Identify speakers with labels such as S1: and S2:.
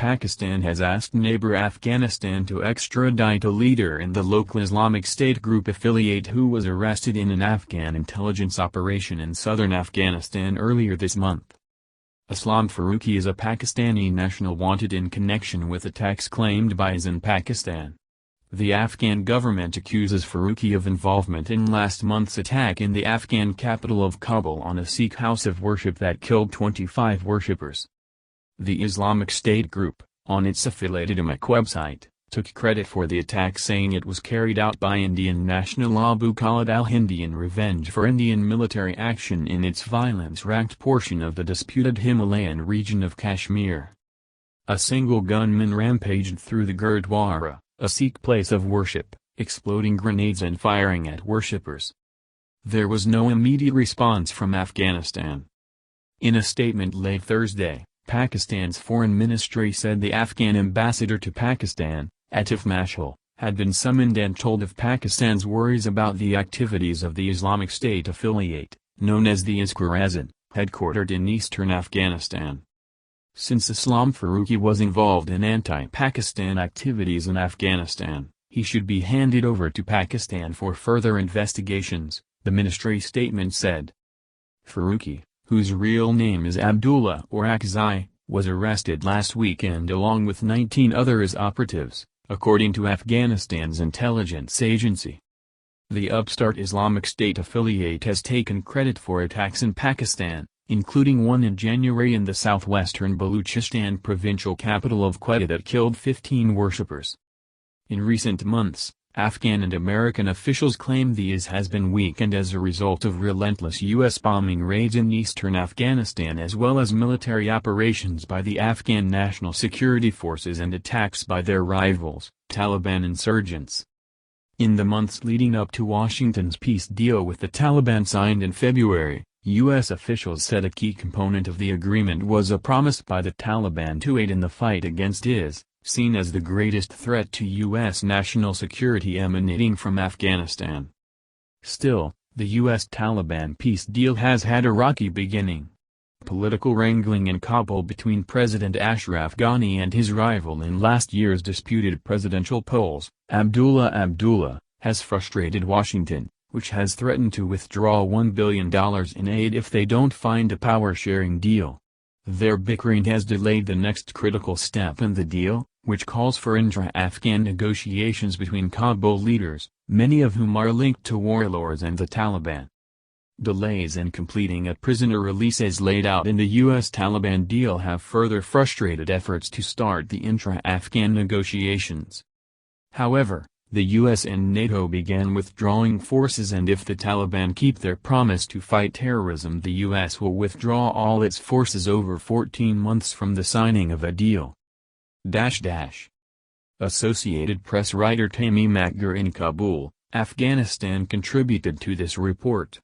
S1: Pakistan has asked neighbor Afghanistan to extradite a leader in the local Islamic State group affiliate who was arrested in an Afghan intelligence operation in southern Afghanistan earlier this month. Aslam Farooqi is a Pakistani national wanted in connection with attacks claimed by IS in Pakistan. The Afghan government accuses Farooqi of involvement in last month's attack in the Afghan capital of Kabul on a Sikh house of worship that killed 25 worshippers. The Islamic State group, on its affiliated IMAC website, took credit for the attack saying it was carried out by Indian national Abu Khalid al-Hindi in revenge for Indian military action in its violence-racked portion of the disputed Himalayan region of Kashmir. A single gunman rampaged through the Gurdwara, a Sikh place of worship, exploding grenades and firing at worshippers. There was no immediate response from Afghanistan. In a statement late Thursday, Pakistan's foreign ministry said the Afghan ambassador to Pakistan, Atif Mashal, had been summoned and told of Pakistan's worries about the activities of the Islamic State affiliate, known as the Khorasan, headquartered in eastern Afghanistan. Since Aslam Farooqi was involved in anti-Pakistan activities in Afghanistan, he should be handed over to Pakistan for further investigations, the ministry statement said. Farooqi, whose real name is Abdullah Orakzai, was arrested last weekend along with 19 other IS operatives, according to Afghanistan's intelligence agency. The upstart Islamic State affiliate has taken credit for attacks in Pakistan, including one in January in the southwestern Baluchistan provincial capital of Quetta that killed 15 worshippers. In recent months, Afghan and American officials claim the IS has been weakened as a result of relentless U.S. bombing raids in eastern Afghanistan as well as military operations by the Afghan National Security Forces and attacks by their rivals, Taliban insurgents. In the months leading up to Washington's peace deal with the Taliban signed in February, U.S. officials said a key component of the agreement was a promise by the Taliban to aid in the fight against IS, seen as the greatest threat to U.S. national security emanating from Afghanistan. Still, the U.S.-Taliban peace deal has had a rocky beginning. Political wrangling in Kabul between President Ashraf Ghani and his rival in last year's disputed presidential polls, Abdullah, has frustrated Washington, which has threatened to withdraw $1 billion in aid if they don't find a power-sharing deal. Their bickering has delayed the next critical step in the deal, which calls for intra-Afghan negotiations between Kabul leaders, many of whom are linked to warlords and the Taliban. Delays in completing a prisoner release as laid out in the U.S.-Taliban deal have further frustrated efforts to start the intra-Afghan negotiations. However, the U.S. and NATO began withdrawing forces, and if the Taliban keep their promise to fight terrorism, the U.S. will withdraw all its forces over 14 months from the signing of a deal. Associated Press writer Tamim Akbar in Kabul, Afghanistan contributed to this report.